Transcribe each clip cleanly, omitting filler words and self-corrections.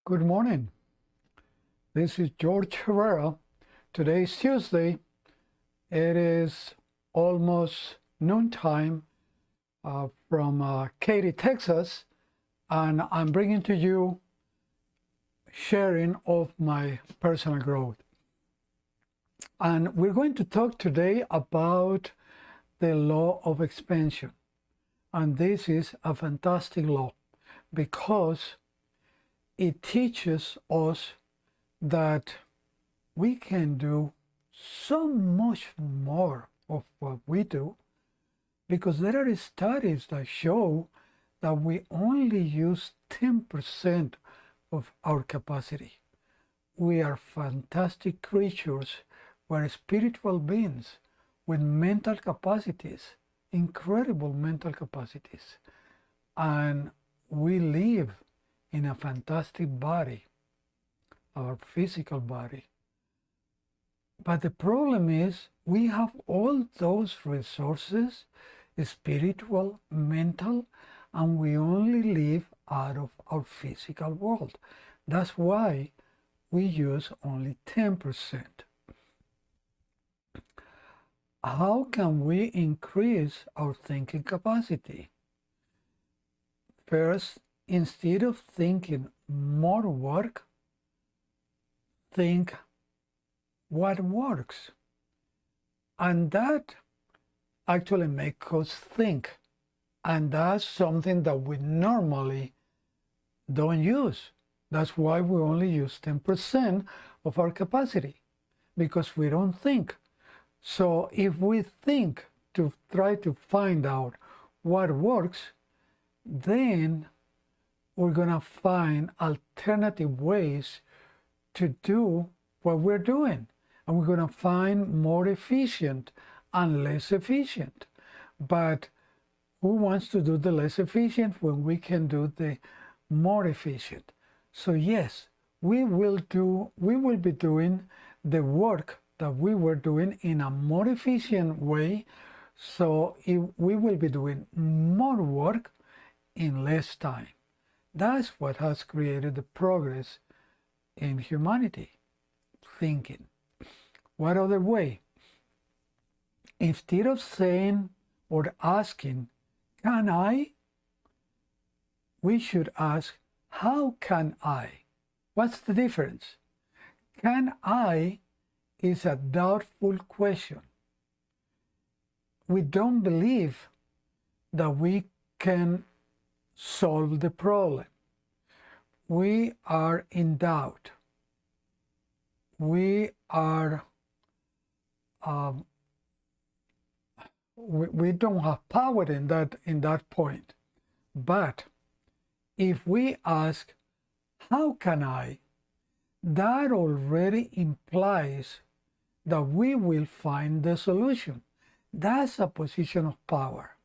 Good morning. This is Jorge Herrera. Today is Tuesday. It is almost noontime from Katy, Texas, and I'm bringing to you sharing of my personal growth. And we're going to talk today about the law of expansion. And this is a fantastic law because it teaches us that we can do so much more of what we do, because there are studies that show that we only use 10% of our capacity. We are fantastic creatures. We're spiritual beings with mental capacities, incredible mental capacities. And we live in a fantastic body, our physical body. But the problem is we have all those resources, spiritual, mental, and we only live out of our physical world. That's why we use only 10%. How can we increase our thinking capacity? First, instead of thinking more work, think what works. And that actually makes us think. And that's something that we normally don't use. That's why we only use 10% of our capacity, because we don't think. So if we think to try to find out what works, then we're going to find alternative ways to do what we're doing. And we're going to find more efficient and less efficient. But who wants to do the less efficient when we can do the more efficient? So yes, we will be doing the work that we were doing in a more efficient way. So we will be doing more work in less time. That's what has created the progress in humanity, thinking. What other way? Instead of saying or asking, can I? We should ask, how can I? What's the difference? Can I is a doubtful question. We don't believe that we can solve the problem. We are in doubt. We are we don't have power in that point. But if we ask, how can I? That already implies that we will find the solution. That's a position of power.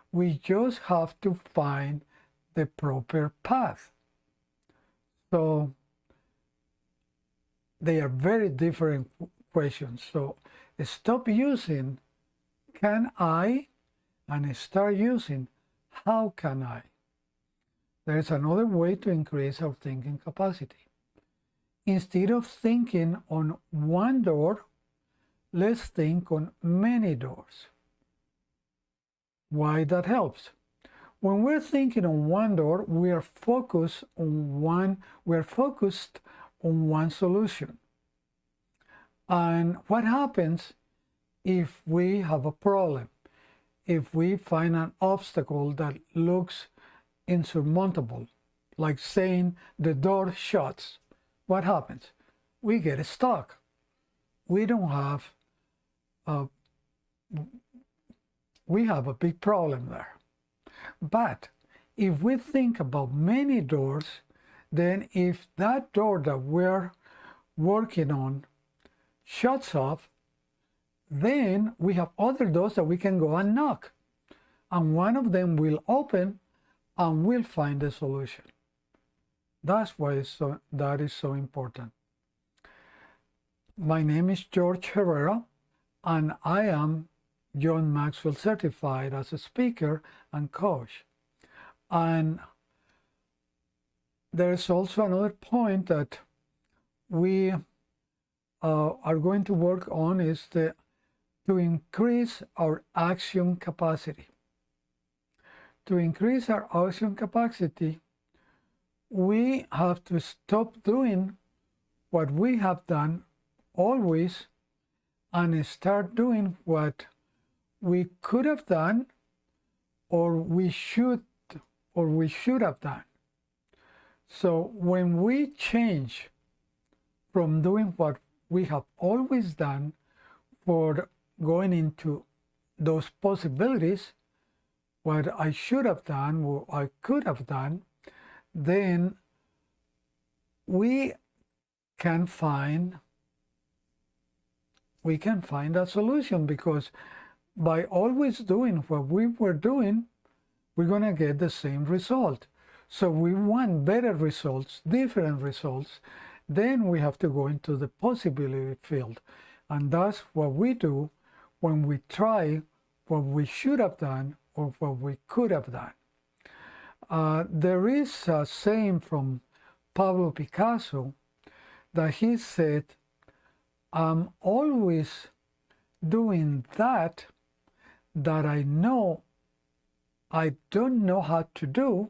We just have to find the proper path. So they are very different questions. So stop using can I and start using how can I. There is another way to increase our thinking capacity. Instead of thinking on one door, let's think on many doors. Why that helps? When we're thinking on one door, we are focused on one solution. And what happens if we have a problem? If we find an obstacle that looks insurmountable, like saying the door shuts, what happens? We get stuck. We don't have we have a big problem there. But if we think about many doors, then if that door that we're working on shuts off, then we have other doors that we can go and knock. And one of them will open and we'll find a solution. That's why that is so important. My name is Jorge Herrera, and I am John Maxwell certified as a speaker and coach. And there's also another point that we are going to work on is to increase our action capacity. To increase our action capacity, we have to stop doing what we have done always and start doing what we could have done or we should have done. So when we change from doing what we have always done for going into those possibilities, what I should have done, what I could have done, then we can find a solution, because by always doing what we were doing, we're going to get the same result. So we want better results, different results. Then we have to go into the possibility field. And that's what we do when we try what we should have done or what we could have done. There is a saying from Pablo Picasso that he said, I'm always doing that I know I don't know how to do,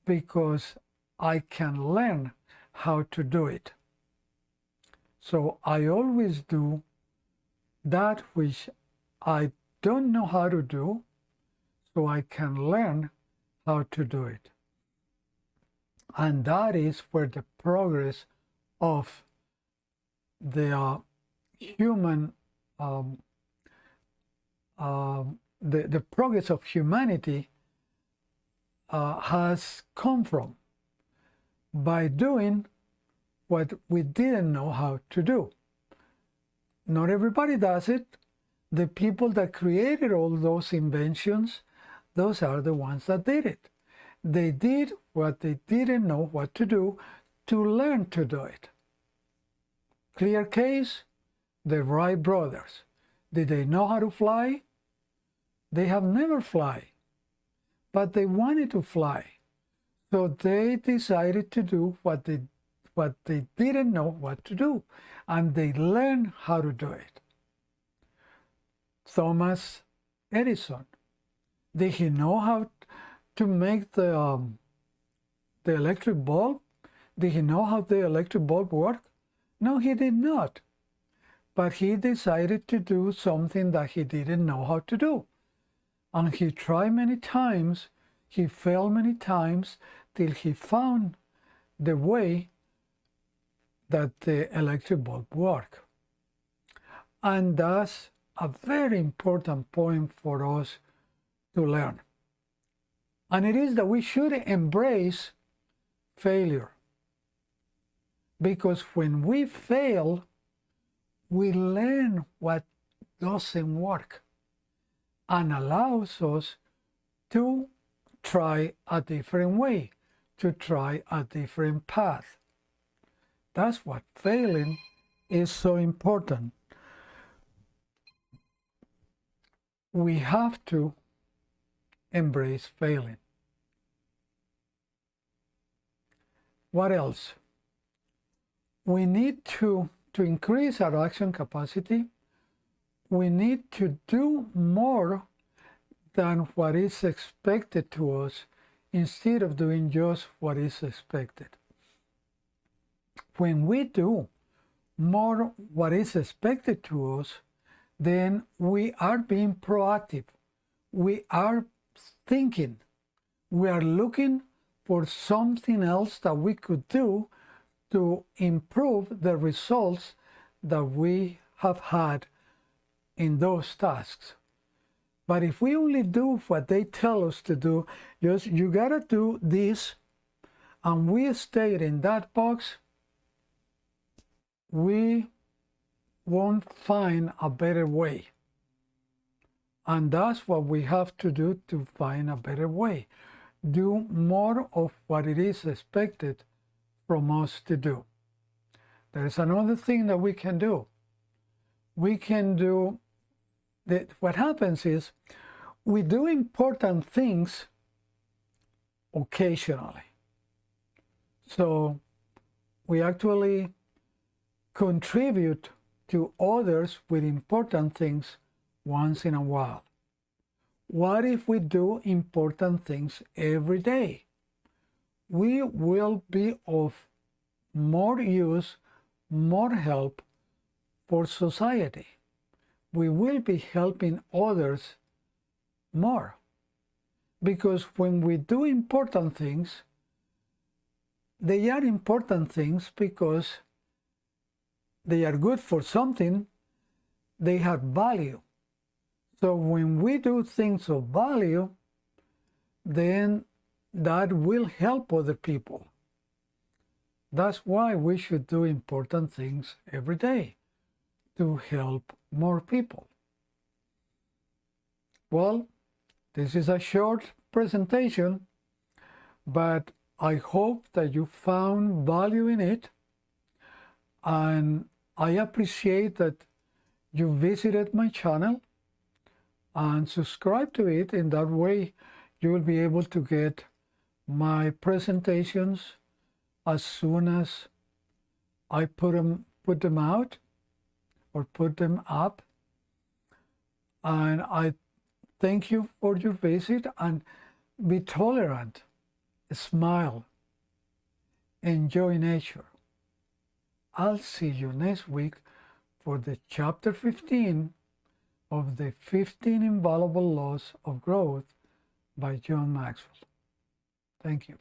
because I can learn how to do it. So I always do that which I don't know how to do, so I can learn how to do it. And that is where the progress of the human, the progress of humanity has come from, by doing what we didn't know how to do. Not everybody does it. The people that created all those inventions, those are the ones that did it. They did what they didn't know what to do to learn to do it. Clear case, the Wright brothers. Did they know how to fly? They have never fly, but they wanted to fly. So they decided to do what they didn't know what to do, and they learned how to do it. Thomas Edison, did he know how to make the electric bulb? Did he know how the electric bulb worked? No, he did not. But he decided to do something that he didn't know how to do. And he tried many times, he failed many times, till he found the way that the electric bulb worked. And that's a very important point for us to learn. And it is that we should embrace failure. Because when we fail, we learn what doesn't work and allows us to try a different way, to try a different path. That's what failing is so important. We have to embrace failing. What else? We need to increase our action capacity. We need to do more than what is expected to us, instead of doing just what is expected. When we do more what is expected to us, then we are being proactive. We are thinking. We are looking for something else that we could do to improve the results that we have had in those tasks. But if we only do what they tell us to do, just you gotta do this, and we stay in that box, we won't find a better way. And that's what we have to do to find a better way. Do more of what it is expected from us to do. There's another thing that we can do. We can do, what happens is, we do important things occasionally. So we actually contribute to others with important things once in a while. What if we do important things every day? We will be of more use, more help for society. We will be helping others more. Because when we do important things, they are important things because they are good for something, they have value. So when we do things of value, then that will help other people. That's why we should do important things every day to help more people. Well, this is a short presentation, but I hope that you found value in it, and I appreciate that you visited my channel and subscribe to it. In that way, you will be able to get my presentations as soon as I put them out or put them up. And I thank you for your visit, and be tolerant, smile, enjoy nature. I'll see you next week for the chapter 15 of the 15 Invaluable Laws of Growth by John Maxwell. Thank you.